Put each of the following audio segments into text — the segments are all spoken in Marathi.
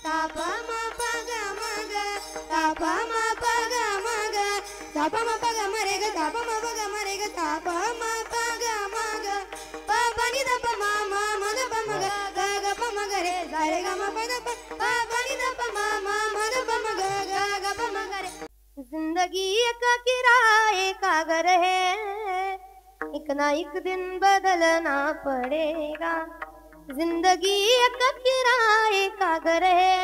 ताप म प ग म ग ताप म प ग म ग ताप म प ग म रे ग ताप म प ग म रे ग ताप म प ग म ग प प नि द प म म म द प म ग ग ग प म ग रे सा रे ग म प द प प प नि द प म म म द प म ग ग ग प म ग रे। जिंदगी एक किराए का घर है एक ना एक दिन बदलना पड़ेगा। जिंदगी एक किराए का घर है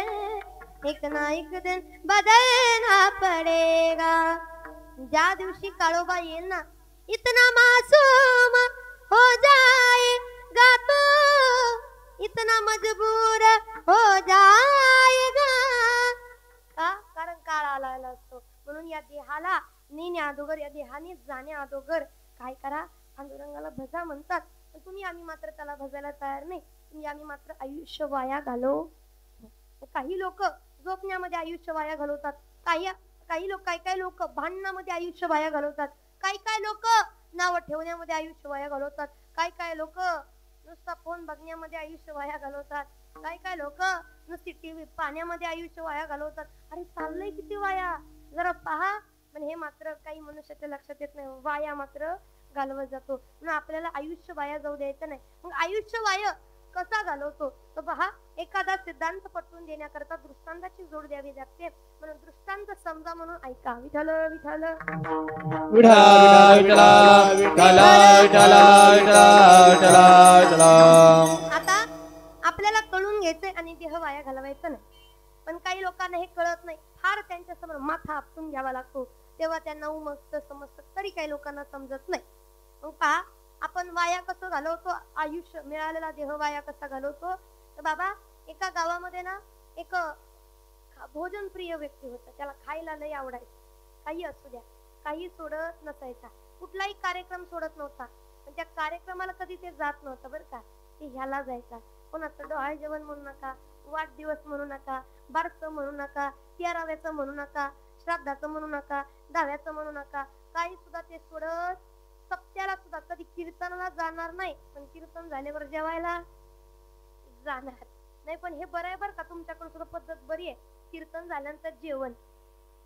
एक ना एक दिन बदलना पड़ेगा। ज्या दिवशी काळोबा येईल ना इतना मासूम हो जाएगा तो इतना मजबूर हो जाएगा। का कारण काळ आलेला असतो म्हणून या देहाला नेण्या अगोदर या देहाने जाण्या अगोदर काय करा पांडुरंगाला भजा म्हणतात पण तुम्ही आम्ही मात्र त्याला भजायला तयार नाही. तुम्ही आम्ही मात्र आयुष्य वाया घालव. काही लोक झोपण्यामध्ये आयुष्य वाया घालवतात. काही लोक काय लोक भांडणामध्ये आयुष्य वाया घालवतात. काही लोक नाव ठेवण्यामध्ये आयुष्य वाया घालवतात. काही लोक नुसता फोन बघण्यामध्ये आयुष्य वाया घालवतात. काही लोक नुसती टीव्ही पाहण्यामध्ये आयुष्य वाया घालवतात. अरे चाललंय किती वाया जरा पहा. पण हे मात्र काही मनुष्याच्या लक्षात येत नाही. वाया मात्र घालवत जातो. म्हणून आपल्याला आयुष्य वाया जाऊ द्यायचं नाही. मग आयुष्य वाया कसा घालवतो तर पहा एखादा सिद्धांत पटवून देण्याकरता दृष्टांताची जोड द्यावी लागते. म्हणून दृष्टांत समजा म्हणून ऐका. विठ्ठल विठ्ठल आता आपल्याला कळून घ्यायचंय आणि देह वाया घालवायचा नाही. पण काही लोकांना हे कळत नाही. फार त्यांच्या समोर माथा आपटून घ्यावा लागतो तेव्हा त्यांना उमजतं समजतं. तरी काही लोकांना समजत नाही. मग पहा आपण वाया कसं घालवतो आयुष्य मिळालेला देह वाया कसा घालवतो तर बाबा एका गावामध्ये ना एक भोजन प्रिय व्यक्ती होता. त्याला खायला लय आवडायचं. काही असू द्या काही सोडत नसायचा. कुठलाही कार्यक्रम सोडत नव्हता. पण त्या कार्यक्रमाला कधी ते जात नव्हतं बरं का. ते ह्याला जायचा. कोणाचं डोहाळे जेवण म्हणू नका, वाढदिवस म्हणू नका, बारसं म्हणू नका, 13व्याचं म्हणू नका, श्राद्धाचं म्हणू नका, 10व्याचं म्हणू नका. काही सुद्धा ते सोडत सप्त्याला सुद्धा कधी कीर्तनाला जाणार नाही. पण कीर्तन झाल्यावर जेवायला जाणार नाही. पण हे बरं आहे बरं का. तुमच्याकडे सुद्धा पद्धत बरी आहे. कीर्तन झाल्यानंतर जेवण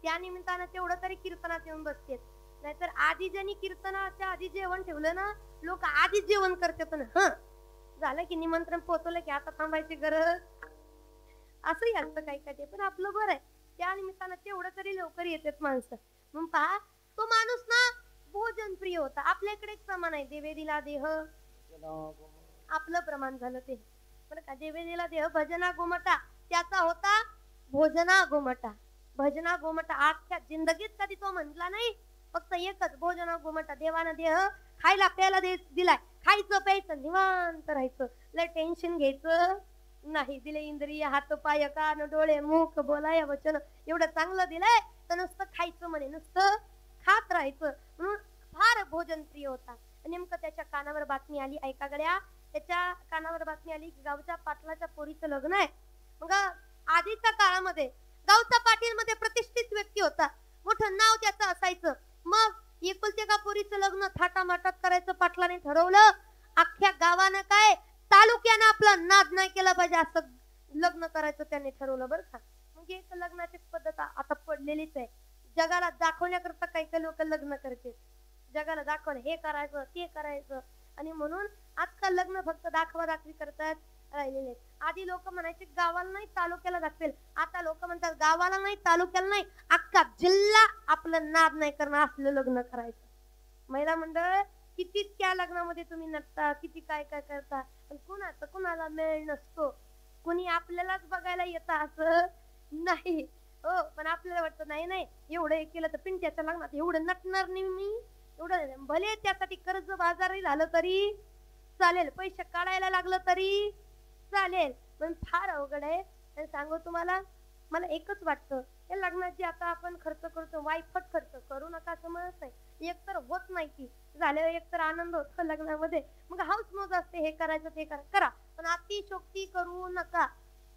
त्या निमित्तानं तेवढं तरी कीर्तनात येऊन बसतेत. नाहीतर आधी ज्यांनी कीर्तनाच्या आधी जेवण ठेवलं ना लोक आधीच जेवण करतात ना. झालं की निमंत्रण पोहोचवलं की आता थांबायची गरज असंही असतं काही काही. पण आपलं बरं आहे त्या निमित्तानं तेवढं तरी लवकर येतात माणसं. मग पहा तो माणूस ना भोजन प्रिय होता. आपल्याकडे एक प्रमाण आहे देवे दिला देह आपलं प्रमाण झालं ते बरं का. देवे दिला देह भजना गोमटा त्याचा होता भोजना गोमटा. भजना गोमटा आजच्या जिंदगीत कधी तो म्हटला नाही. फक्त एकच भोजना गोमटा. देवानं देह खायला प्यायला दिलाय. खायचं प्यायचं निवांत राहायचं. लय टेन्शन घ्यायचं नाही. दिले इंद्रिय हात पाय कान डोळे मुख बोलाया वचन एवढं चांगलं दिलंय तर नुसतं खायचं म्हणे. नुसतं खात राहायचं. म्हणून फार भोजन प्रिय होता. नेमकं त्याच्या कानावर बातमी आली. ऐका गड्या त्याच्या कानावर बातमी आली की गावच्या पाटलाच्या पोरीचं लग्न आहे. मग आधीच्या काळामध्ये गावचा पाटील मध्ये प्रतिष्ठित व्यक्ती होता. मोठं नाव त्याचं असायचं. मग एकुलते का पोरीचं लग्न थाटामाटात करायचं पाटलाने ठरवलं. अख्ख्या गावानं काय तालुक्यानं आपला नाद नाही केला पाहिजे असं लग्न करायचं त्याने ठरवलं बरं का. मग एक लग्नाची पद्धत आता पडलेलीच आहे. जगाला दाखवण्याकरता काही काही लोक लग्न करतात. जगाला दाखवलं हे करायचं ते करायचं आणि म्हणून आजकाल लग्न फक्त दाखवा दाखवी करतात राहिलेले. आधी लोक म्हणायचे गावाला नाही तालुक्याला दाखवेल. आता लोक म्हणतात गावाला नाही तालुक्याला नाही अख्खा जिल्हा आपलं नाद नाही करणं असलं लग्न करायचं. महिला मंडळ किती त्या लग्नामध्ये तुम्ही नटता किती काय काय करता पण कुणाचं कुणाला मेळ नसतो. कुणी आपल्यालाच बघायला येतं असं नाही हो. पण आपल्याला वाटतं नाही नाही एवढं हे केलं तर पिंट्याच्या लग्नात एवढं नटणार नाही मी. एवढं भले त्यासाठी कर्ज बाजारही झालं तरी चालेल. पैसे काढायला लागलं तरी चालेल. पण फार अवघड आहे. आणि सांगू तुम्हाला मला एकच वाटतं या लग्नाची आता आपण खर्च करतो वायफट खर्च करू नका असं म्हणत नाही. एकतर होत नाही की झाल्यावर एकतर आनंद होतो लग्नामध्ये. मग हाऊस मौज असते हे करायचं ते करा. पण अतिशोक्ती करू नका.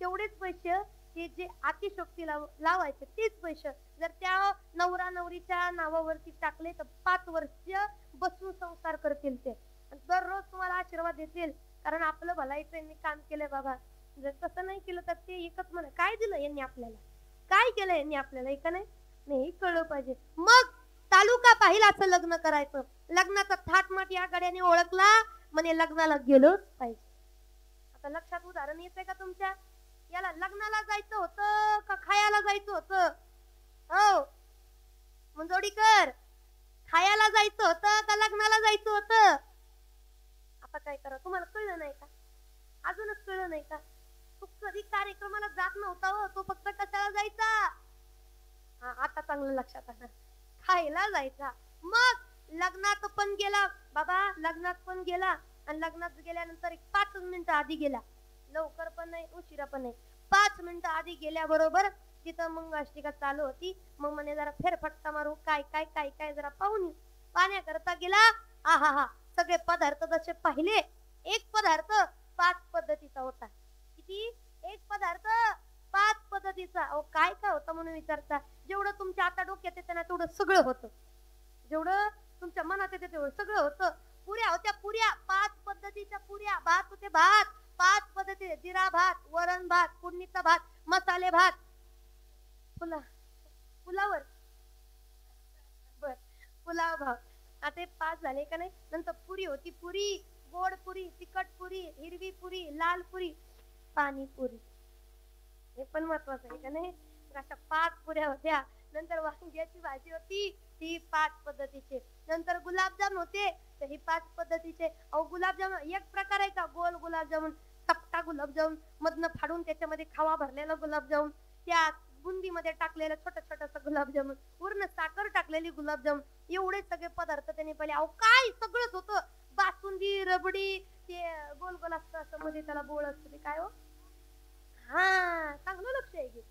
तेवढेच पैसे ते जे अतिशोक्ती लावायचे तेच पैसे जर त्या नवरा नवरीच्या नावावरती टाकले तर 5 वर्ष बसून संसार करतील ते. दररोज तुम्हाला आशीर्वाद देतील कारण आपलं भलाईचं यांनी काम केलंय बाबा. जर तसं नाही केलं तर ते एकच म्हणा, काय दिलं यांनी आपल्याला, काय केलं यांनी आपल्याला, एक नाही कळलं पाहिजे. मग तालुका पाहिला असं लग्न करायचं. लग्नाचा थाटमाट या गड्याने ओळखला, म्हणे लग्नाला गेलोच पाहिजे. आता लक्षात उदाहरण येतंय का तुमच्या? याला लग्नाला जायचं होतं का खायला जायचं होतं? हो मुंजोडीकर, खायला जायचं होतं का लग्नाला जायचं होतं? आता काय करा, तुम्हाला कळलं नाही का? अजूनच कळलं नाही का? तो कधी कार्यक्रमाला जात नव्हता हो, तो फक्त कशाला जायचा? हा आता चांगलं लक्षात आलं, खायला जायचा. मग लग्नात पण गेला बाबा, लग्नात पण गेला आणि लग्नात गेल्यानंतर एक 5 मिनिटं आधी गेला, लवकर पण नाही उशिरा पण नाही, 5 मिनिटं आधी गेल्याबरोबर तिथं मंगळाष्टिका चालू होती. मग म्हणे जरा फेरफटका मारू, काय काय काय काय जरा पाहून पाण्याकरता गेला. आहा हा, सगळे पदार्थ जसे पाहिले, एक पदार्थ 5 पद्धतीचा होता. किती? एक पदार्थ 5 पद्धतीचा. अहो काय काय होतं म्हणून विचारता? जेवढं तुमच्या आता डोक्यात येतं ना तेवढं सगळं होतं, जेवढं तुमच्या मनात येते तेवढं सगळं होतं. पुऱ्या होत्या, पुऱ्या 5 पद्धतीच्या पुऱ्या, भात होते भात 5 पद्धती, जिरा भात, वरण भात, फोडणीचा भात, मसाले भात, पुलावर बर पुलाव भात. आता 5 झाले का नाही? नंतर पुरी होती, पुरी गोड पुरी, तिखट पुरी, हिरवी पुरी, लाल पुरी, पाणीपुरी. हे पण महत्वाचं आहे का नाही? अशा 5 पुऱ्या होत्या. नंतर वांग्याची भाजी होती, ती 5 पद्धतीचे. नंतर गुलाबजाम होते, तर ही 5 पद्धतीचे. अहो गुलाबजाम एक प्रकार आहे का? गोल गुलाबजामुन, चपटा गुलाबजामुन, मधनं फाडून त्याच्यामध्ये खावा भरलेला गुलाबजामुन, त्या बुंदीमध्ये टाकलेलं छोटं छोटंसं गुलाबजामुन, पूर्ण साखर टाकलेली गुलाबजामुन, एवढे सगळे पदार्थ त्यांनी पहिले. अहो काय सगळंच होतं, बासुंदी, रबडी, ते गोल गोल असतं असं मध्ये त्याला बोळ असतं, ते काय हो? हा चांगलं लक्ष आहे की.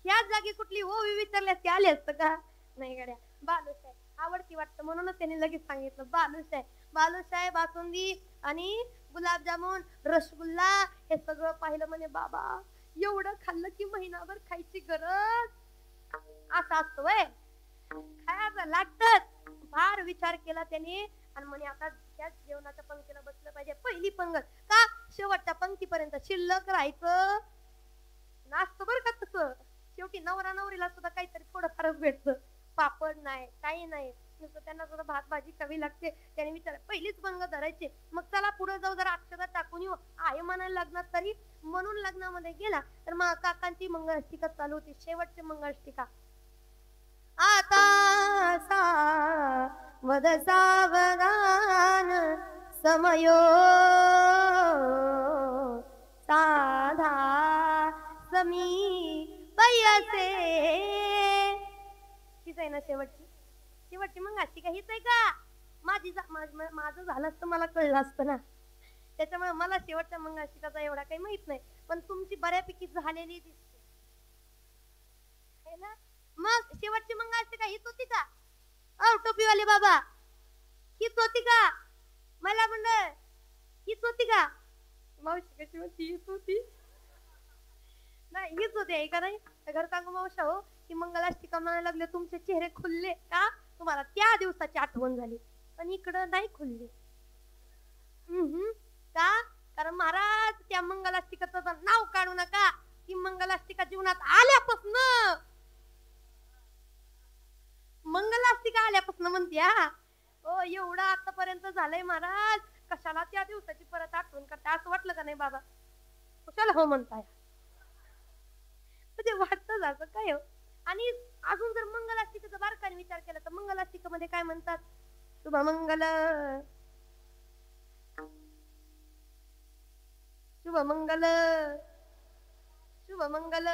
याच जागी कुठली ओवी विचारल्यास ते आले असतं का? नाही गड्या, बालुशाही आवडती वाटतं म्हणूनच त्यांनी लगेच सांगितलं बालुशाही. बालुशाही, बासुंदी आणि गुलाबजामुन, रसगुल्ला, हे सगळं पाहिलं. म्हणे बाबा एवढं खाल्लं की महिनाभर खायची गरज, असं असतं वय, खायचं लागतच. फार विचार केला त्याने आणि म्हणे आता त्याच जेवणाच्या पंक्तीला बसलं पाहिजे. पहिली पंगत का शेवटच्या पंक्तीपर्यंत शिल्लक राहायचं नाचतं बरं का. तसं शेवटी नवरा नवरीला सुद्धा काहीतरी थोडं फारच भेटतं, पापड नाही काही नाही, नुसतं त्यांना सुद्धा भात भाजी खावी लागते. त्याने विचार पहिलीच पंगत धरायची. मग चला पुढे जाऊ, जरा अक्षता टाकून येऊ, आहे म्हणायला लग्नात तरी. म्हणून लग्नामध्ये गेला तर मग काकांची मंगळाष्टिका चालू होती, शेवटची मंगळाष्टिका. आता सावध सावधान समयो साधा समी पैसे. हीच आहे ना शेवटची? शेवटची मंगळाष्टिका हीच आहे का? माझं झालं असतं, मला कळलं असतं ना. त्याच्यामुळे मला शेवटच्या मंगळाष्टिकाचा एवढा काही माहित नाही, पण तुमची बऱ्यापैकी झालेली दिसते है ना. मग शेवटची मंगळाष्टिका हीच होती का? औ टोपीवाले बाबा, हीच होती का? मला मंडळ हीच होती का? मावशी कशी होती? हीच होती नाही, हीच होती आहे का नाही? घर सांगू मावशा हो, की मंगळाष्टिका म्हणायला लागले तुमचे चेहरे खुलले का? तुम्हाला त्या दिवसाची आठवण झाली, पण इकडं नाही खुलले. का? कारण महाराज त्या मंगलाष्टिकाचं नाव काढू नका. ती मंगलाष्टिका जीवनात आल्यापासून, मंगलाष्टिका आल्यापासून म्हणत्या ओ एवढं आतापर्यंत झालंय महाराज, कशाला त्या दिवसाची परत आठवण करता? असं वाटलं का नाही बाबा? कशाला हो म्हणताय? म्हणजे वाटतं असं काय हो. आणि अजून जर मंगलाष्टिकेचा बारकाईने विचार केला तर मंगलाष्टिकेमध्ये काय म्हणतात? शुभमंगल शुभमंगल शुभमंगल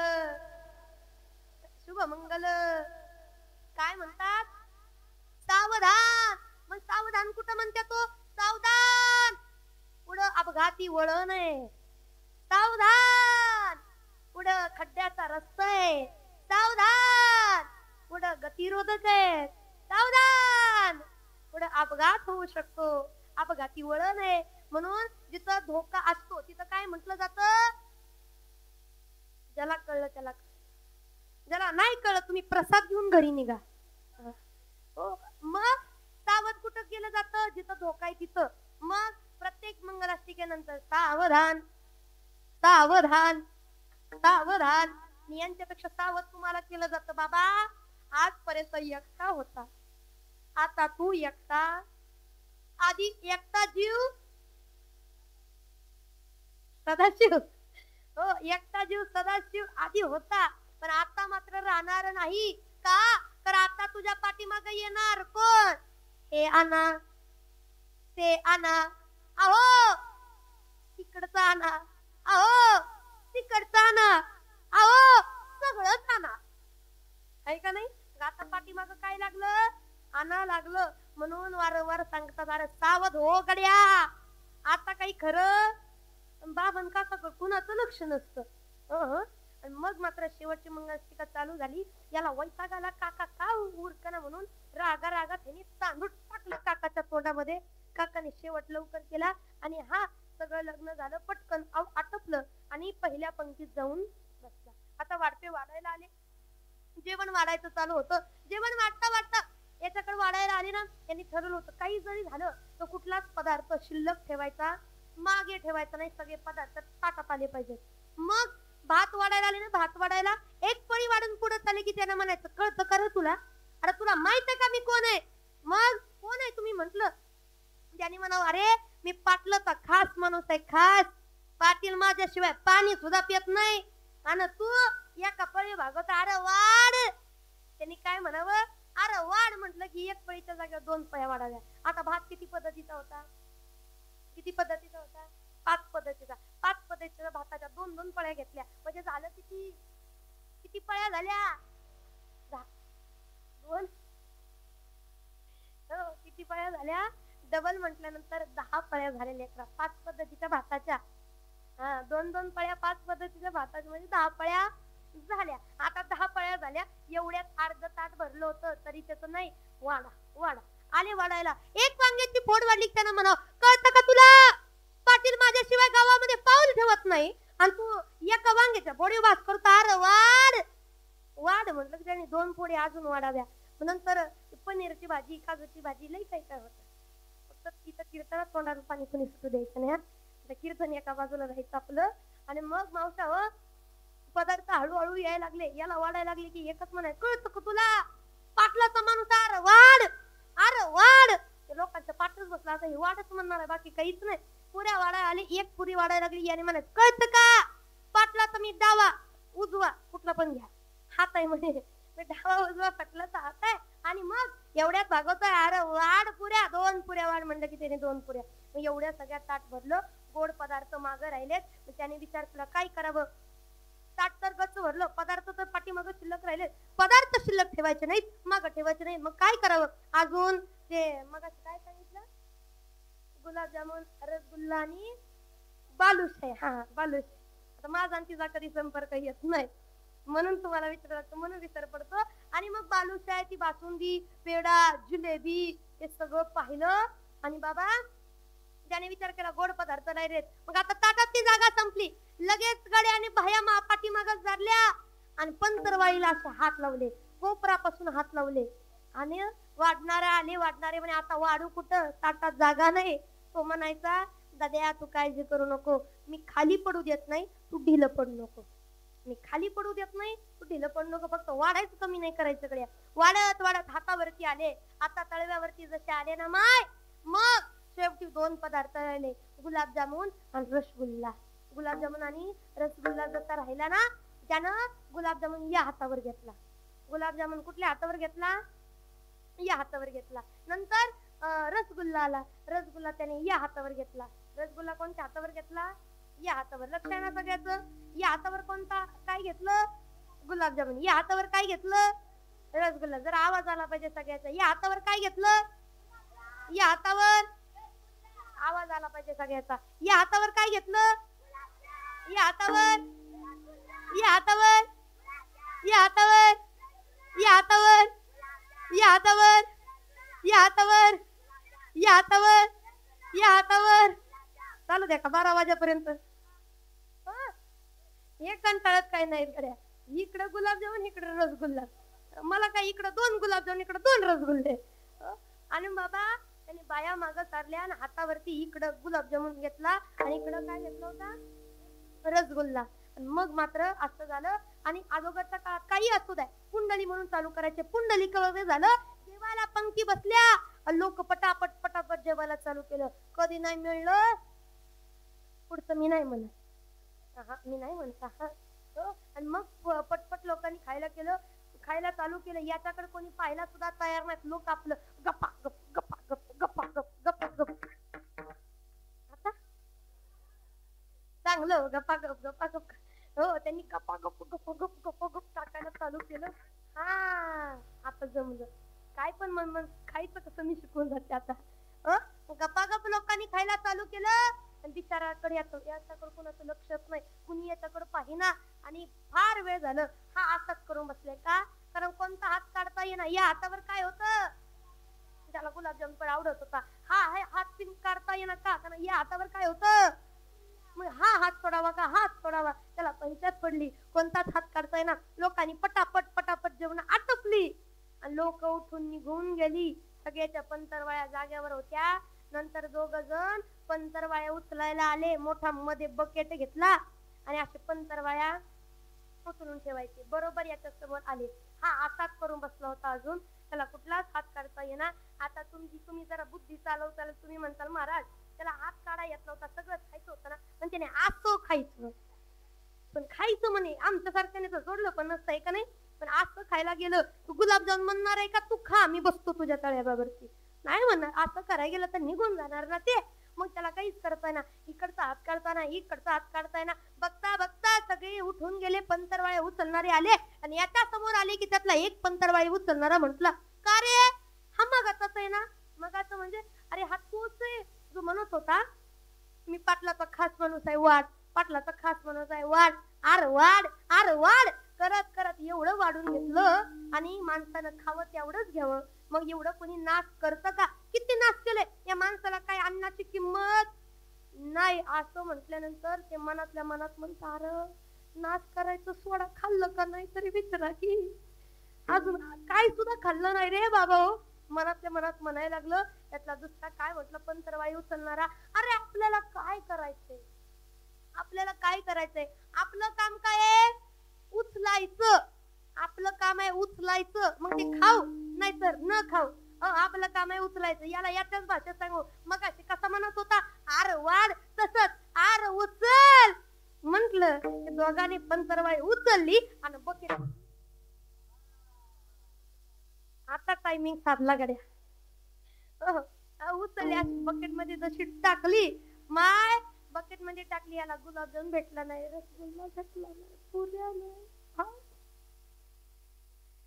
शुभमंगल, काय म्हणतात? सावधान. मग सावधान कुठं म्हणते तो? सावधान, पुढं अपघाती वळण आहे. सावधान, पुढं खड्ड्याचा रस्ता आहे. सावधान, पुढं गतिरोधक आहे. सावधान, पुढं अपघात होऊ शकतो, अपघाती वळण आहे. म्हणून जिथं धोका असतो तिथं काय म्हटलं जातं? ज्याला कळलं त्याला, ज्याला नाही कळलं तुम्ही प्रसाद घेऊन घरी निघा. हो, मग सावध कुठं केलं जातं? जिथं धोका आहे तिथं. मग प्रत्येक मंगलाष्टिकेनंतर सावधान सावधान सावधान. यांच्यापेक्षा सावध तुम्हाला केलं जातं बाबा. आजपर्यंत एकटा होता, आता तू एकटा. आधी एकटा जीव सदाशिव. हो, एकटा जीव सदाशिव आधी होता, पण आता मात्र राहणार नाही. का? तर आता तुझ्या पाठीमागे येणार कोण? हे आणा, ते आणा, अहो तिकडचा आणा, अहो तिकडचा आणा, अहो सगळंच आणा. आहे का नाही? आता पाठीमाग काय लागलं? आणा लागलं. म्हणून वारंवार सांगतात, अरे सावध हो गड्या. आता काही खरं बाबन काका कुणाचं लक्ष नसतं. मग मात्र शेवटची मंगळाष्टिका चालू झाली. याला वैताग आला, काका का उरकना म्हणून रागा रागा त्यांनी तांदूळ टाकलं काकाच्या तोंडामध्ये. काकाने शेवट लवकर केला आणि हा सगळं लग्न झालं, पटकन आटपलं आणि पहिल्या पंक्तीत जाऊन बसला. आता वाढपे वाढायला आले, जेवण वाढायचं चालू होतं. जेवण वाढता वाढता याच्याकडे वाढायला आले ना, त्यांनी ठरवलं होतं काही जरी झालं तर कुठलाच पदार्थ शिल्लक ठेवायचा, मागे ठेवायचा नाही. सगळे पदार्थ ताटात आले पाहिजे. मग भात वाढायला आले ना, भात वाढायला एक पळी वाढून पुढे चाले की त्यांना म्हणायचं, कळतं का रे तुला? अरे तुला माहित आहे का मी कोण आहे? मग कोण आहे तुम्ही म्हंटल. त्याने म्हणावं, अरे मी पाटलाचा खास माणूस आहे, खास. पाटील माझ्याशिवाय पाणी सुद्धा पित नाही आणि तू एका पळी भागवत. अरे वाढ. त्यांनी काय म्हणावं, अरे वाढ म्हटलं की एक पळीच्या जागेवर 2 पळ्या वाढाव्या. आता भात किती पद्धतीचा होता? किती पद्धतीचा होता? 5 पद्धतीचा. 5 पद्धतीच्या भाताच्या 2-2 पळ्या घेतल्या म्हणजे झालं किती? किती पळ्या झाल्या? 2. हो, किती पळ्या झाल्या? डबल म्हटल्यानंतर 10 पळ्या झाल्या लेकरा 5 पद्धतीच्या भाताच्या. 2-2 पळ्या 5 पद्धतीच्या भाताच्या म्हणजे 10 पळ्या झाल्या. आता 10 पळ्या झाल्या. एवढ्यात अर्ध ताट भरलं होतं तरी त्याचं नाही. वाढा वाढा आले वाढायला. एक वांग्याची फोड वाढली त्यांना म्हणावं, कळतं का तुला? पाटील माझ्याशिवाय गावामध्ये पाऊल ठेवत नाही आणि तू एका वांग्याच्या फोडी वास करतो. अरे वाढ वाढ म्हटलं की त्याने 2 फोडी अजून वाढाव्या. नंतर पनीरची भाजी, काजूची भाजी, लई काय काय होतं. फक्त तिथं कीर्तनात तोंडाला पाणी कोणी सुटू द्यायचं नाही. कीर्तन एका बाजूला राहायचं आपलं. आणि मग मावसा पदार्थ हळूहळू यायला लागले, याला वाढायला लागले की एकच म्हणाय, कळतं का तुला? पाटलाचा माणूस. अरे वाढ अरे वाढ. लोकांच्या पाठच बसला, आता हे वाढच म्हणणार आहे, बाकी काहीच नाही. पुऱ्या वाढायला आली, एक पुरी वाढायला लागली. याने म्हणाय, कळतं का? पाटलाचा मी डावा उजवा कुठला पण घ्या, हात आहे म्हणे. डावा उजवा पाटलाचा हात आहे. आणि मग एवढ्यात भागवतोय, अरे वाढ पुऱ्या, 2 पुऱ्या वाढ म्हणलं की त्याने 2 पुऱ्या. मग एवढ्या सगळ्या ताट भरलं. गोड पदार्थ मागं राहिलेत. मग त्याने विचार केला काय करावं. ताट तर गच्च भरलं, पदार्थ तर पाठीमागं शिल्लक राहिले. पदार्थ शिल्लक ठेवायचे नाहीत, मागं ठेवायचे नाहीत. मग काय करावं. अजून ते मग काय सांगितलं, गुलाबजामुन, रसगुल्ला आणि बालुशाही. हा बालुशाही. आता माझा आणि तिचा कधी संपर्क येत नाही म्हणून तुम्हाला विचारायचं, म्हणून विचार पडतो. आणि मग बालुशाही, ती बासुंदी, पेढा, जिलेबी हे सगळं पाहिलं. आणि बाबा त्याने विचार केला गोड पदार्थ नाही रे. मग आता ताटातली जागा संपली. लगेच गड्या आणि भाया पाठीमागच जारल्या आणि पंतरवाळीला असे हात लावले, कोपरापासून हात लावले. आणि वाढणारे आले. वाढणारे म्हणे, आता वाढू कुठं, ताटात जागा नाही. तो म्हणायचा, दाद्या तू काळजी करू नको, मी खाली पडू देत नाही, तू ढिलं पडू नको. मी खाली पडू देत नाही, तू ढिलं पडू नको, फक्त वाढायचं कमी नाही करायचं. गड्या वाढत वाढत हातावरती आले. आता तळव्यावरती जसे आले ना माय, मग शेवटी 2 पदार्थ राहिले, गुलाबजामुन आणि रसगुल्ला. गुलाबजामुन आणि रसगुल्ला जसा राहिला ना, त्यानं गुलाबजामुन या हातावर घेतला. गुलाबजामुन कुठल्या हातावर घेतला? या हातावर घेतला. नंतर रसगुल्ला आला. रसगुल्ला त्याने या हातावर घेतला. रसगुल्ला कोणत्या हातावर घेतला? या हातावर. लक्ष आहे ना सगळ्याचं. या हातावर कोणता काय घेतलं? गुलाबजामुन. या हातावर काय घेतलं? रसगुल्ला. जर आवाज आला पाहिजे सगळ्याचा. या हातावर काय घेतलं? या हातावर आवाज आला पाहिजे सगळ्याचा. या हातावर काय घेतलं? या हातावर, या हातावर, या हातावर, या हातावर, या हातावर, या हातावर, या हातावर, या हातावर. चालू द्या का 12 वाजेपर्यंत. हे कंटाळत काय नाही गड्या. इकडं गुलाबजामुन, इकडं रसगुल्ला. मला काय इकडं 2 गुलाबजामुन, इकडं 2 रसगुल्ले. आणि बाबा त्यांनी बाया मागं सारल्या आणि हातावरती इकडं गुलाबजामुन घेतला आणि इकडं काय घेतला होता? रसगुल्ला. मग मात्र असं झालं आणि अगोदरच्या काळात काही असू द्या कुंडली म्हणून चालू करायचे. पुंडली कवळे झालं, जेवायला पंक्ती बसल्या, लोक पटापट पटापट जेवायला चालू केलं. कधी नाही मिळलं पुढचं मी नाही म्हणत, मी नाही म्हणता. आणि मग पटपट लोकांनी खायला केलं, खायला चालू केलं. याच्याकडे कोणी पाहायला सुद्धा तयार नाहीत. लोक आपलं गप्पा गप गप्पा गप गप्पा गप गप्पा गप. आता चांगलं गप्पा गप गप्पा गप. हो, त्यांनी गप्पा गप गप गप गप गप टाकायला चालू केलं. हा, आता जमलं. काय पण मन खायचं कसं मी शिकून जाते आता. गप्पा गप लोकांनी खायला चालू केलं. बिचाराकडे याच्याकडे कोणाचं लक्षच नाही, कुणी याच्याकडे पाहिना. आणि फार वेळ झालं हा असंच करून बसले. का? कारण कोणता हात काढता येईना. या हातावर काय होतं, त्याला गुलाबजाम पण आवडत होता. हा हात काढता येईना का? कारण या हातावर काय होतं. मग हा हात सोडावा का हात सोडावा, त्याला पंचायत पडली. कोणताच हात काढता येईना. लोकांनी पटापट पटापट जेवण आटोपली आणि लोक उठून निघून गेली. सगळ्याच्या पंतरवाळ्या जाग्यावर होत्या. नंतर दोघ जण पंतरवाळ्या उचलायला आले. मोठा मध्ये बकेट घेतला आणि असे पंतरवाळ्या उचलून ठेवायचे. बरोबर याच्या समोर आले. हा हातात करून बसला होता, अजून त्याला कुठलाच हात काढता येणार. आता तुम्ही जरा बुद्धी चालवताल. तुम्ही म्हणताल महाराज त्याला हात काढा येत नव्हता, सगळं खायचं होतं ना. पण त्याने असं खायचं, पण खायचं म्हणे आमच्यासारख्याने तर जोडलं पण नसतंय का नाही. पण असं खायला गेलं, तू गुलाबजाम म्हणणार आहे का, तू खा मी बसतो तुझ्या तळ्याबावरती. नाही म्हणणार. असं करायला गेलं तर निघून जाणार ना ते. मग त्याला काहीच करताय ना, इकडचा हात काढताना इकडचा हात काढताय ना. बघता बघता सगळे उठून गेले. पंतरवाळे उचलणारे आले आणि याच्या समोर आले की त्यातला एक पंतरवाळी उचलणारा म्हटला, का रे हा मगाचाच आहे ना. मगाचं म्हणजे अरे हा तोच आहे जो म्हणत होता मी पाटलाचा खास माणूस आहे, वाढ पाटलाचा खास माणूस आहे, वाढ आर वाढ आर वाढ करत करत एवढं वाढून घेतलं. आणि माणसानं खावं तेवढंच घ्यावं. मग एवढं कोणी नाश करतं का? किती नाश केले या माणसाला, काय अन्नाची किंमत नाही. असं म्हटल्यानंतर ते मनातल्या मनात म्हणता, अरे नाश करायचं सोडा, खाल्लं का नाही तरी विचारा की. अजून काही सुद्धा खाल्लं नाही रे बाबा. मनातल्या मनात म्हणायला लागलं. त्यातला दुसरा काय म्हटलं पंतरवाळी उचलणारा, अरे आपल्याला काय करायचंय, आपल्याला काय करायचंय, आपलं काम काय आहे उचलायचं. आपलं काम आहे उचलायचं, मग ते खाऊ नाहीतर न खाऊ. आपलं काम आहे उचलायचं. याला याच्याच भाषेत सांगू. मग अशी कसा म्हणत होता, आर वाढ तसंच आर उचल म्हंटल. दोघांनी पंतरवाळी उचलली आणि बकेट. आता टायमिंग साधला गड्या. उचलली अशी बकेट मध्ये जशी टाकली, माय बकेट मध्ये टाकली. याला गुलाबजाम भेटला नाही, रसगुल्ला भेटला नाही, पुऱ्या नाही,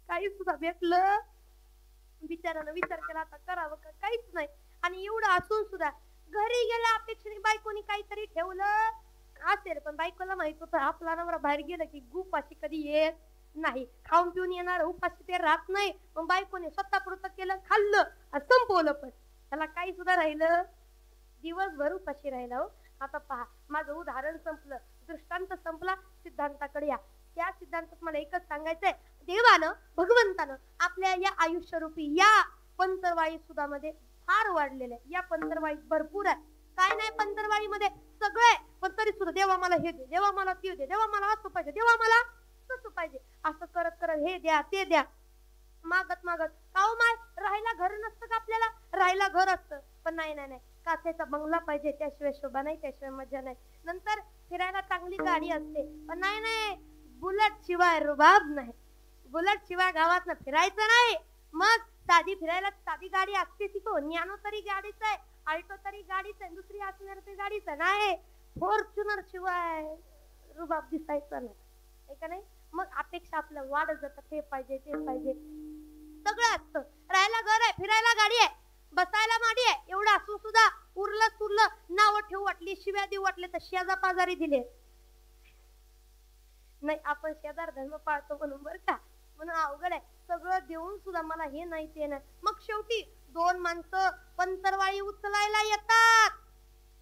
काही सुद्धा भेटलं. बिचारानं विचार केला आता करावं का, काहीच नाही. आणि एवढं असून सुद्धा घरी गेला अपेक्षेने बायकोनी काहीतरी ठेवलं असेल, पण बायकोला माहित होतं आपला नवरा बाहेर गेलं की उपाशी कधी येत नाही. खाऊन पिऊन येणार, उपाशी ते राहत नाही. मग बायकोने स्वतःपुरतं केलं, खाल्लं आणि संपवलं. पण त्याला काही सुद्धा राहिलं, दिवसभर उपाशी राहिला. हो आता पहा, माझं उदाहरण संपलं, दृष्टांत संपला. सिद्धांताकडे या. त्या सिद्धांतात मला एकच सांगायचंय, देवानं भगवंतानं आपल्या या आयुष्यरूपी या पंतरवाळी सुधामध्ये फार वाढलेलं आहे. या पंतरवाळीत भरपूर आहे. काय नाही पंतरवाळीमध्ये सगळे, पण तरी सुद्धा देवा मला हे दे, देवा मला ते दे, देवा मला असं पाहिजे, देवा मला तसं पाहिजे. असं करत करत हे द्या ते द्या, मागत मागत. काहो माय राहायला घर नसतं का आपल्याला, राहायला घर असतं पण नाही नाही नाही, काचेचा बंगला पाहिजे, त्याशिवाय शोभा नाही, त्याशिवाय मजा नाही. नंतर फिरायला चांगली गाडी असते पण नाही नाही, बुलेट शिवाय रुबाब नाही, बुलेट शिवाय गावात फिरायचं नाही. मग साधी फिरायला साधी गाडी असते ती तो न्यानो तरी गाडीच आहे, अल्टो तरी गाडीच आहे, दुसरी असणार तरी गाडीच नाही. फॉर्च्युनर शिवाय रुबाब दिसायचा नाही का नाही. मग अपेक्षा आपल्या वाढत जातात, हे पाहिजे ते पाहिजे, सगळं असतं. राहायला घर आहे, फिरायला गाडी आहे, बसायला माडी आहे, एवढं असून सुद्धा उरलं सुरलं नाव ठेवू वाटली, शिव्या देऊ वाटले तर शेजा पाजारी दिले नाही. आपण शेजार धर्म पाळतो म्हणून बरं का, म्हणून अवघड आहे. सगळं देऊन सुद्धा मला हे नाही ते नाही. मग शेवटी दोन माणसं पंतरवाळी उचलायला येतात.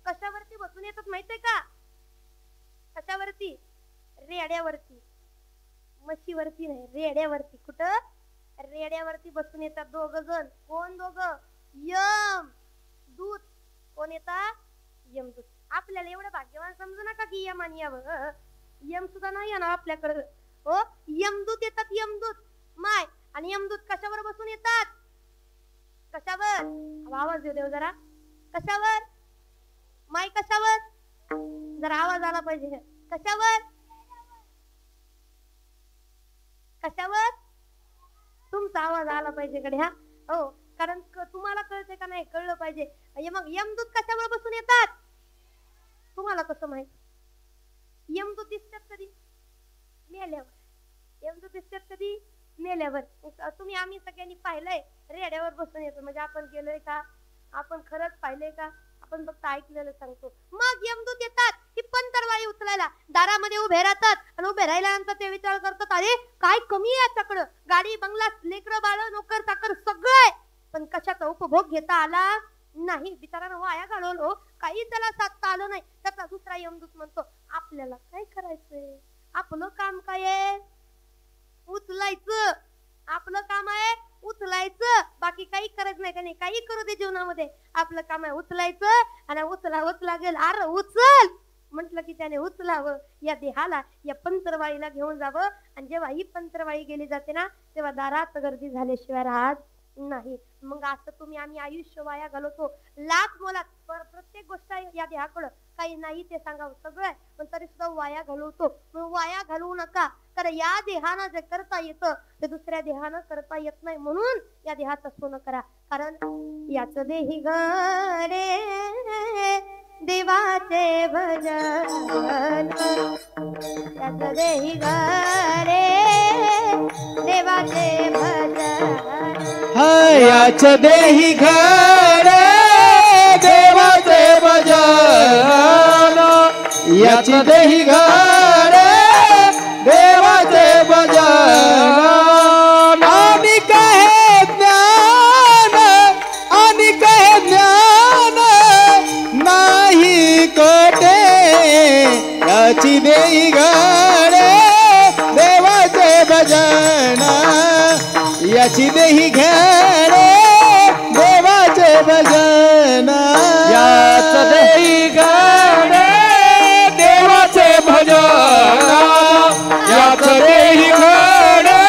कशावरती बसून येतात माहितीये का? कशावरती? रेड्यावरती. म्हशीवरती नाही, रेड्यावरती. कुठं? रेड्यावरती बसून येतात दोघ जण. कोण दोघ? यम दूत. कोण येतात? यमदूत. आपल्याला एवढं भाग्यवान समजू नका की यम आणि यम सुद्धा नाही ना आपल्याकडे. हो, यमदूत येतात, यमदूत माय. आणि यमदूत कशावर बसून येतात? कशावर? आवाज देऊ जरा. कशावर माय? कशावर? जरा आवाज आला पाहिजे. कशावर? कशावर? तुमचा आवाज आला पाहिजे कडे. हा हो, कारण तुम्हाला कळते का नाही कळलं पाहिजे. मग यमदूत कशावर बसून येतात? तुम्हाला कसं माहित? यमदूत दिसतात कधी? मेल्यावर. यमदूत दिसतात कधी? मेल्यावर. तुम्ही आम्ही सगळ्यांनी पाहिलंय रेड्यावर बसून येतो. म्हणजे आपण गेलोय का? आपण खरंच पाहिलंय का? आपण फक्त ऐकलेलं सांगतो. मग यमदूत येतात की पंतरवाळी उचलायला, दारामध्ये उभे राहतात. आणि उभे राहिल्यानंतर ते विचार करतात, अरे काय कमी आहे याच्याकडं? गाडी, बंगला, लेकरं बाळ, नोकर चाकर सगळं, पण कशाचा उपभोग घेता आला नाही. बिचारानं वाया घालवलो, काही त्याला साधता आलं नाही. त्याचा दुसरा यमदूत म्हणतो, आपल्याला काय करायचंय? आपलं काम काय आहे? उचलायचं. आपलं काम आहे उचलायचं, बाकी काही करायचं नाही. त्याने काही करू दे जीवनामध्ये, आपलं काम आहे उचलायचं. आणि उचला गेल, अरे उचल म्हटलं की त्याने उचलावं. या देहाला, या पंतरवाळीला घेऊन जावं. आणि जेव्हा ही पंतरवाळी गेली जाते ना, तेव्हा दारात गर्दी झाल्याशिवाय राहत नाही. मग असं तुम्ही आम्ही आयुष्य वाया घालवतो. लाख मोलात प्रत्येक गोष्ट या देहाकडं, काही नाही ते सांगावं सगळं आहे, पण तरी सुद्धा वाया घालवतो. मग वाया घालवू नका. कारण या देहानं जे करता येतं ते दुसऱ्या देहानं करता येत नाही. म्हणून या देहाचं सोनं करा. कारण याच देही गरे देवाचे भजन, याच देही गरे देवाचे भजन, याच देही घरे देवाचे भजन, याच देही घरे देवाचे भजन. आणि कहे ज्ञान, आणि कहे ज्ञान नाही कोठे, याची देही घरे देवाचे भजन, याची देही घरे देवाचे भजन, याच देही घरे देवाचे भजन, याच देही घरे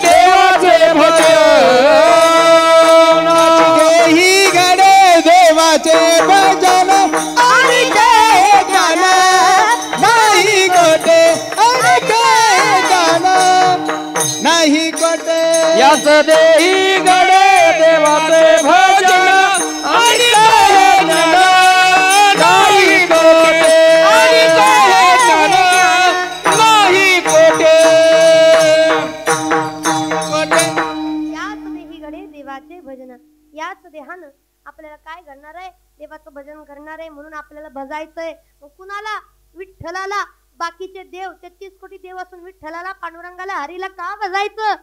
देवाचे भजन, देही घरे देवाचे भजन. आणि ते गाण नाही कोठे, आणि ते गाण नाही कोठे, याच देही गडे देवाचे भजन. आणि नाही कोठे, आणि नाही कोठे, याच देही गडे देवाचे भजन. याच देहानं आपल्याला काय घडणार आहे? देवाचं भजन करणार आहे. म्हणून आपल्याला भजायचंय. मग कुणाला? विठ्ठलाला. बाकीचे देव 33 कोटी देव असून विठ्ठलाला, पांडुरंगाला, हरीला का भजायचं?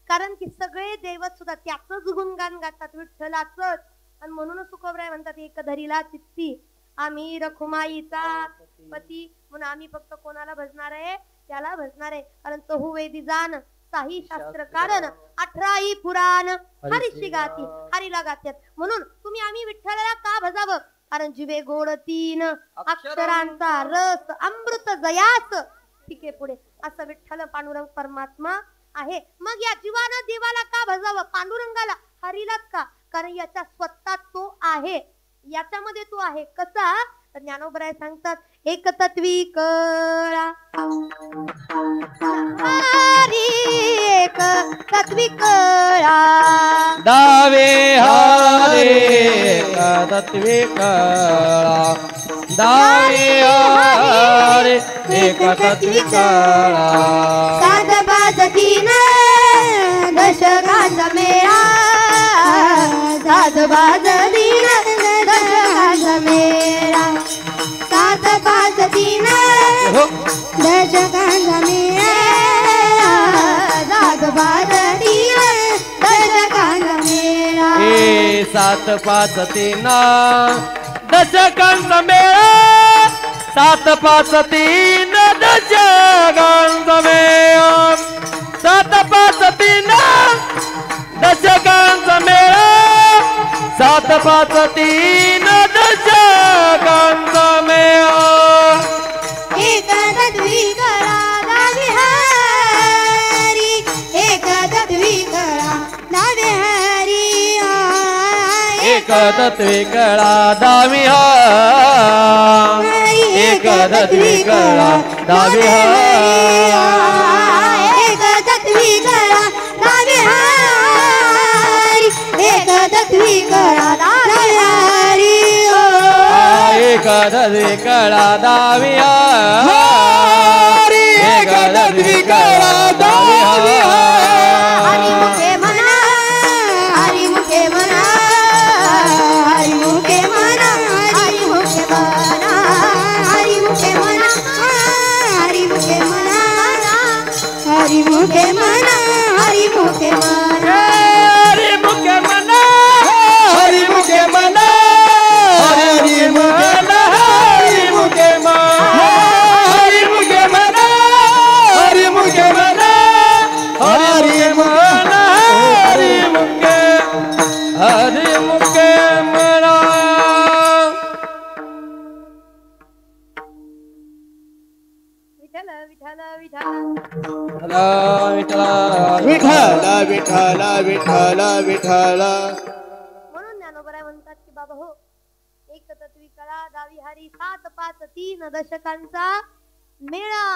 कारण की सगळे दैवत सुद्धा त्याचंच गुणगान गातात, विठ्ठलाचंच. आणि म्हणूनच तुकोबराय म्हणतात, एक धरीला चित्ती आम्ही रखुमाईचा पती. म्हणून आम्ही फक्त कोणाला भजणार आहे? त्याला भजणार आहे. कारण तहु वेदी जाण साही शास्त्र कारण 18 पुराण हरीशी गाती, हरीला गात्यात. म्हणून तुम्ही आम्ही विठ्ठलाला का भजावं? कारण जिवे गोड 3 अक्षरांचा रस अमृत जयास पिके पुढे, असं विठ्ठल पांडुरंग परमात्मा आहे. मग या जीवानं देवाला का भजावं? पांडुरंगाला, हरीलाच का? कारण याच्या स्वतः तो आहे, याच्यामध्ये तो आहे. कसा? ज्ञानोबराय सांगतात, एक तत्वी कळा हरी, एक तत्वी कळा दावे हरे, एक तत्वी कळा दावे हरे, एक तत्वी कळा. साध बाज 3 दशकाचा मेळा, साध बाज 3 दशकाचा मेळा, सात 5 3 दशकाचा मेळा, सात 5 3 दशकाचा मेळा. 7 5 3 दशकांचा मेळा, 7 5 3 दशकांचा मेळा, 7 5 3 दशकांचा मेळा, 7 5 3 दशकांचा एक तत्वे कळा दावी हा एक तत्वे कळा दावी हा एक तत्वी कळा दावी हारी एक तत्वी कळा दावी हारी एक तत्वे कळा दावी हा एक तत्वे कळा दावी हा हरी मुखे मना हरी मुखे मना हरी मुखे मना हरी मुखे मना हरी मुखे मना हरी मुखे मना हरी मुखे मना हरी मुखे मना हरी मुखे मना हरी मुखे मना हरी मना हरी मुखे मना हरी मुखे मना हरी मुखे मना हरी मना हरी मुखे मना विठ्ठल विठ्ठल विठ्ठल विठला विठ्ठल विठ्ठल विठ्ठल म्हणून ज्ञानोबराय म्हणतात की बाबा हो एक तत्वी कळा दावी हारी 7 5 3 दशकांचा मेळा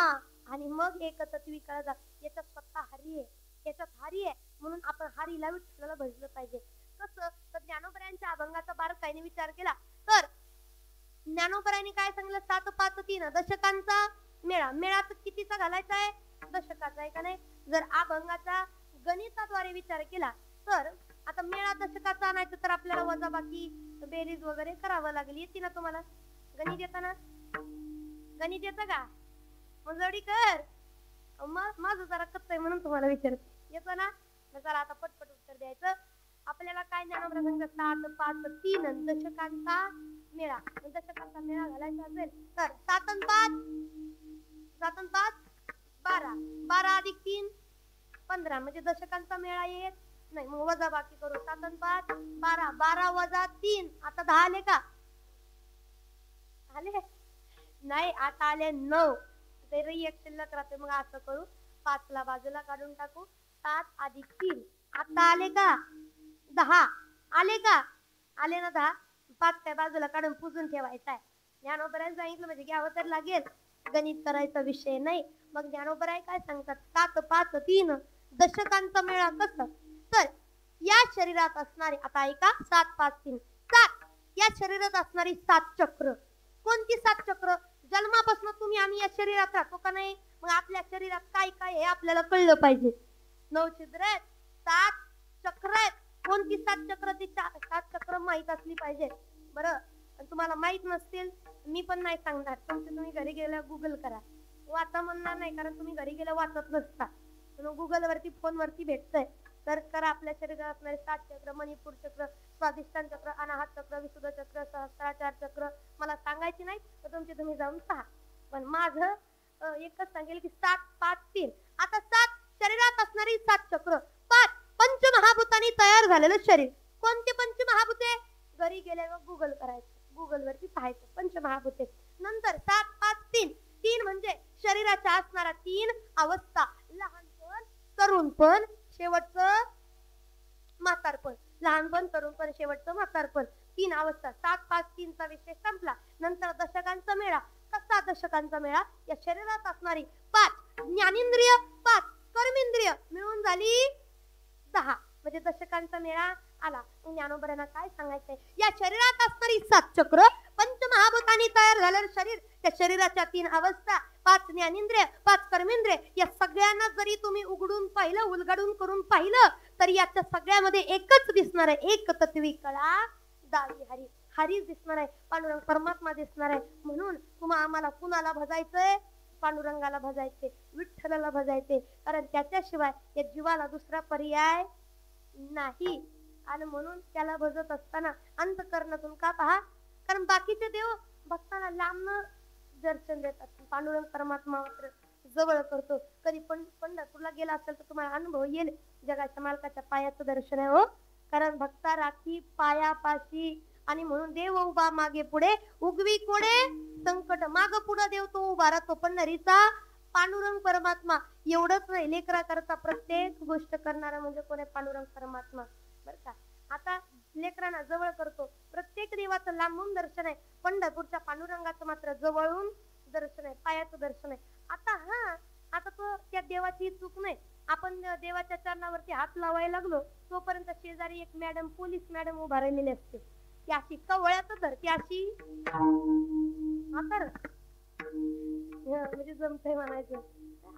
आणि मग एक तत्वी कळा याच्यात सत्ता हारी आहे याच्यात हारी आहे म्हणून आपण हारीला विठ्ठलाला भजलं पाहिजे कसं तर ज्ञानोबरायांच्या अभंगाचा बारकाईने विचार केला तर ज्ञानोबरायांनी काय सांगितलं 7 5 3 दशकांचा मेळा मेळा तर कितीचा घालायचा आहे दशकाचा आहे का नाही जर अभंगाचा गणिताद्वारे विचार केला तर आता मेळा दशकाचा आणायचं तर आपल्याला वजाबाकी बेरीज वगैरे करावं लागेल येते ना तुम्हाला गणित येतं ना गणित येतं का मग जडी कर माझं जरा कच्चं आहे म्हणून तुम्हाला विचारते येतं ना जरा आता पटपट उत्तर द्यायचं आपल्याला काय ज्ञानोबराय सांगितलं 7 5 3 दशकांचा मेळा दशकांचा मेळा घालायचा असेल तर 7 आणि 5 12 12 अधिक 3 15 म्हणजे दशकांचा मेळा येत नाही मग वजा बाकी करू 7 आणि 5 12 12 वजा 3 आता 10 आले का आले नाही आता आले 9 तरी एक शिल्लक राहते मग असं करू 5 ला बाजूला काढून टाकू 7 अधिक 3 आता आले का 10 आले का आले ना 10 5 काय बाजूला काढून पुजून ठेवायचा आहे ज्ञानोबराय सांगितलं म्हणजे घ्यावं तर लागेल गणित करायचा विषय नाही मग ज्ञानोबराय काय सांगतात 7 5 3 दशकांचा मेळा कसं तर या शरीरात असणारे आता ऐका 7 5 3 7 या शरीरात असणारी 7 चक्र कोणती 7 चक्र जन्मापासून तुम्ही आम्ही या शरीरात राहतो का नाही मग आपल्या शरीरात काय काय हे आपल्याला कळलं पाहिजे 9 छिद्र आहेत 7 चक्र आहेत कोणती 7 चक्र ती 7 चक्र माहित असली पाहिजे बरं तुम्हाला माहित नसतील मी पण नाही सांगणार तुम्ही घरी गेल्या गुगल करा वाचा म्हणणार नाही कारण तुम्ही घरी गेल्या वाचत नसता गुगल वरती फोन वरती भेटतंय तर करा आपल्या शरीरात असणारे 7 चक्र मणिपूर चक्र स्वादिष्टान चक्र अनाहत चक्र विशुद्ध चक्र सहस्त्राचार चक्र मला सांगायची नाही तर तुम्ही जाऊन पहा पण माझं एकच सांगेल की 7 5 3 आता 7 शरीरात असणारी 7 चक्र 5 पंचमहाभूतांनी तयार झालेलं शरीर कोणते पंचमहाभूते घरी गेल्यावर गुगल करायचं गुगल वरती पाहायचं पंचमहाभूते नंतर 7 5 3 3 म्हणजे शरीराच्या असणाऱ्या 3 अवस्था लहानपण तरुणपण शेवटचं म्हातारपण लहानपण तरुणपण शेवटचं म्हातारपण 3 अवस्था 7 5 3 चा विषय संपला नंतर दशकांचा मेळा कसा दशकांचा मेळा या शरीरात असणारी 5 ज्ञानेंद्रिय 5 कर्मेंद्रिय मिळून झाली 10 म्हणजे दशकांचा मेळा आला ज्ञानोबरायांना काय सांगायचंय या शरीरात असणारी 7 चक्र पंचमहाभूतांनी तयार झालेलं शरीर त्या शरीराच्या 3 अवस्था 5 ज्ञानेंद्रिय 5 कर्मेंद्रिय या सगळ्यांना जरी तुम्ही उघडून पाहिलं उलगडून करून पाहिलं तर याच्या सगळ्यामध्ये एकच दिसणार आहे एक तत्वी कळा दावी हरी हरीच दिसणार आहे पांडुरंग परमात्मा दिसणार आहे म्हणून आम्हाला कुणाला भजायचंय पांडुरंगाला भजायचे विठ्ठलाला भजायचे कारण त्याच्याशिवाय या जीवाला दुसरा पर्याय नाही आणि म्हणून त्याला भजत असताना अंतःकरणातून का पहा कारण बाकीचे देव भक्ताला लांबन दर्शन देतात पांडुरंग परमात्मा मात्र जवळ करतो कधी पंढरपूरला गेला असेल तर तुम्हाला अनुभव येईल जगाच्या मालकाच्या पायाचं दर्शन आहे हो कारण भक्ता राखी पायापाशी आणि म्हणून देव उभा मागे पुढे उगवी कोडे संकट माग पुढे देव तो उभा राहतो पंढरीचा पांडुरंग परमात्मा एवढंच नाही लेकरा करता प्रत्येक गोष्ट करणारा म्हणजे कोणी पांडुरंग परमात्मा बरं का आता लेकरांना जवळ करतो. प्रत्येक देवाचं लांबून दर्शन आहे, पंढरपूरच्या पांडुरंगाचं मात्र जवळून दर्शन आहे, पायाचं दर्शन आहे. आता तो त्या देवाची चूक नाही. आपण देवाच्या चरणावरती हात लावायला लागलो तोपर्यंत शेजारी एक मॅडम, पोलीस मॅडम उभा राहिलेली असते. ती अशी कवळ्यात धरती अशी म्हणजे जमतंय म्हणायचं,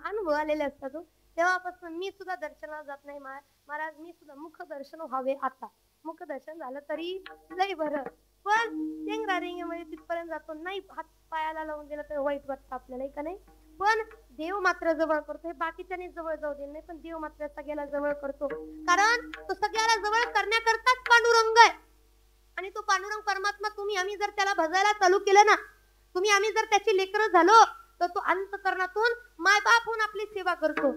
अनुभव आलेले असतात. तेव्हापासून मी सुद्धा दर्शनाला जात नाही महाराज. मी सुद्धा मुख दर्शन व्हावे. आता मुख दर्शन झालं तरी लई बरं, पण टेंगरा रेंगेमध्ये तिथपर्यंत जातो नाही. हात पायाला लावून दिला तर वाईट वाटतं आपल्याला, का नाही? पण देव मात्र जवळ करतो. हे बाकीच्याने जवळ जाऊ दिलं नाही, पण देव मात्र सगळ्याला जवळ करतो. कारण तो सगळ्याला जवळ करण्याकरताच पांडुरंग आहे. आणि तो पांडुरंग परमात्मा आम्ही जर त्याला भजायला चालू केलं ना, आम्ही जर त्याची लेकरं झालो तर तो अंतःकरणातून मायबाप होऊन आपली सेवा करतो.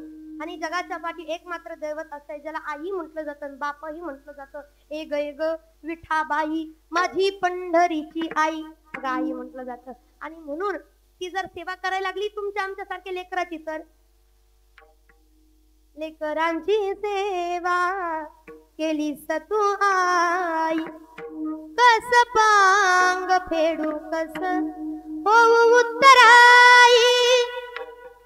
आणि जगाच्या पाठी एक मात्र दैवत असतंय ज्याला आई म्हटलं जातं, बापही म्हटलं जातं. ए ग विठाबाई माझी पंढरीची आई, आई म्हटलं जातं. आणि म्हणून ती जर सेवा करायला लागली तुमच्या आमच्यासारख्या लेकराची, तर लेकरांची सेवा केली तू आई, कस पांग फेडू कस होऊ उत्तराई.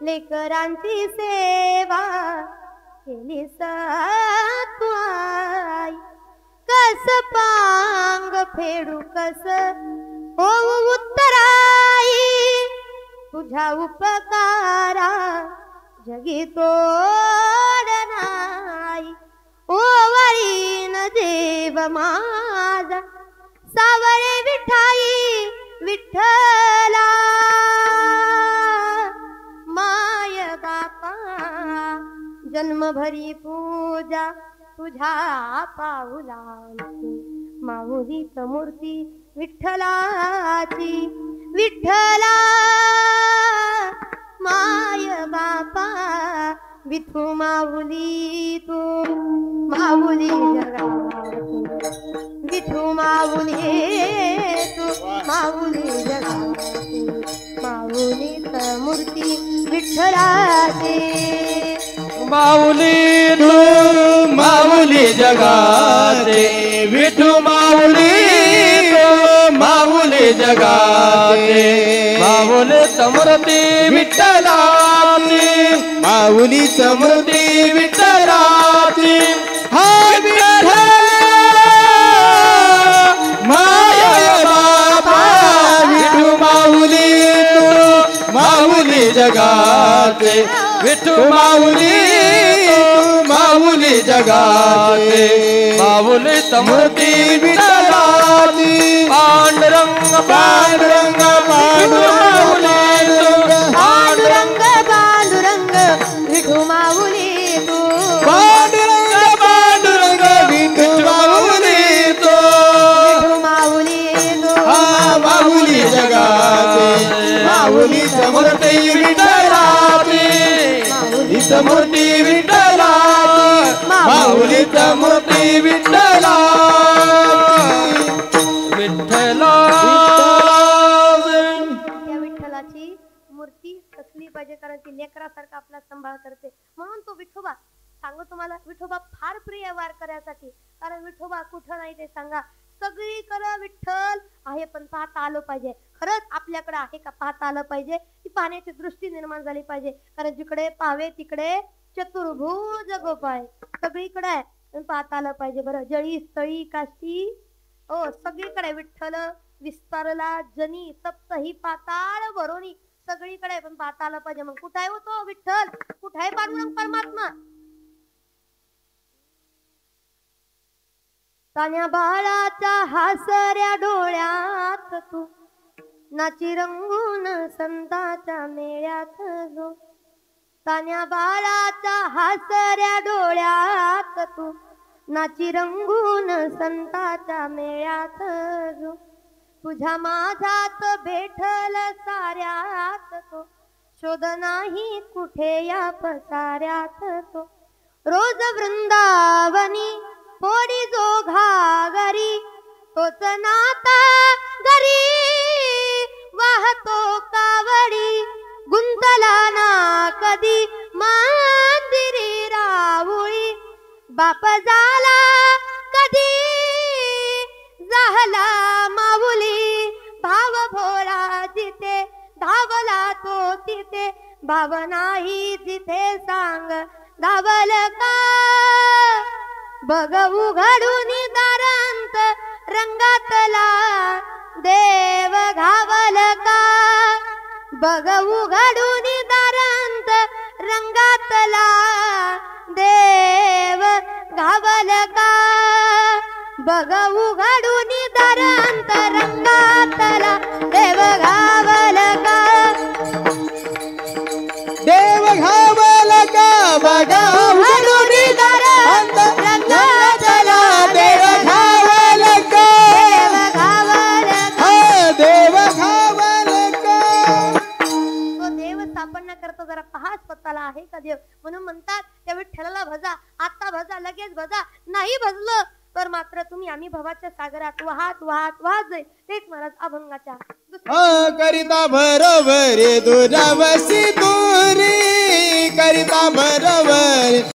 लेकरांची सेवा केली तू आई, कस पांग फेडू कस होऊ उत्तराई. तुझ्या उपकारा जगी तोड नाही, ओवाळीन देव माझा सावरे विठाई विठ्ठला. माय बापा जन्मभरी पूजा तुझ्या पाऊलांची, माऊलीच मूर्ती विठ्ठलाची विठ्ठला. माय बापा विठू माऊली तू माऊली जगाची, विठू माऊली तू माऊली जगाची, माऊलीच मूर्ती विठ्ठलाची. माऊली तू माऊली जगाचे, विठू माऊली तू माऊली जगाचे, माऊली समृद्धी विठ्ठलाची, माऊली समृद्धी विठ्ठलाची. हा विठ्ठल माया बापा विठू माऊली तू माऊली जगाचे, विठू माऊली माऊली जगाचे, माऊली समृद्धी विठ्ठलाची. पांडुरंग पांडुरंग पांडुरंग पांडुरंग पांडुरंग विठू माऊली तू, पांडुरंग पांडुरंग विठू माऊली तू, विठू माऊली तू. हा माऊली जगाचे, माऊली समृद्धी विठ्ठलाची, माऊली समृद्धी विठ्ठलाची, माऊली समृद्धी विठ्ठलाची. विठ्ठला त्या विठ्ठलाची मूर्ती कसली पाहिजे, कारण ती लेकरासारखा आपला सांभाळ करते. म्हणून तो विठोबा सांगू तुम्हाला, विठोबा फार प्रिय वारकऱ्यासाठी. कारण विठोबा कुठं नाही ते सांगा, सगळीकडे विठ्ठल आहे, पण पाहता आलं पाहिजे. खरंच आपल्याकडे आहे का पाहता आलं पाहिजे. ती पाहण्याची दृष्टी निर्माण झाली पाहिजे. कारण जिकडे पाहावे तिकडे चतुर्भुज गोपाळ सगळीकडे आहे, पण पाहता आलं पाहिजे. बरं, जळी स्थळी काष्टी हो सगळीकडे विठ्ठल विस्तारला जनी, सप्तही पाताळ वरोनी, सगळीकडे पण पाहता आलं पाहिजे. मग कुठे आहे तो विठ्ठल, कुठे आहे पांडुरंग परमात्मा? तान्या बाळाच्या हासऱ्या डोळ्यात तू नाची रंगून संताच्या मेळ्यात जो. तान्या बाळाच्या हासऱ्या डोळ्यात तू नाची रंगून संताच्या मेळ्यात जो. तुझ्या माझ्यात भेटल साऱ्यात तो, शोध नाही कुठे या पसाऱ्यात तो. रोज वृंदावनी पोडी जो घागरी, तोच नाता घरी वाहतो कावडी. गुंतला ना कधी मंदिरी रावळी, बाप झाला कधी पाहला माऊली भाव भोळा जिथे धावला तो तिथे भाव नाही जिथे सांग धावल का बघ उघडून दारांत रंगातला देव घावल का बघ उघडून दारांत रंगातला देव घावल का बघ उघडून दारांत रंगातला देव घावल का देव घावल का बघा उघडून दारांत रंगातला देव घावल का देव घावल का देव घावल का तो देव सापडण्या करता जरा पहा स्वतःला आहे का देव म्हणून म्हणतात त्या विठ्ठलाला भजा आता भजा लगेच भजा नाही भजलं तर मात्र तुम्ही आम्ही भवाच्या सागरात वाहत वाहत वाहत जाईल तेच महाराज अभंगाच्या करिता बरोबर दुरावसी दूरी करिता बरोबर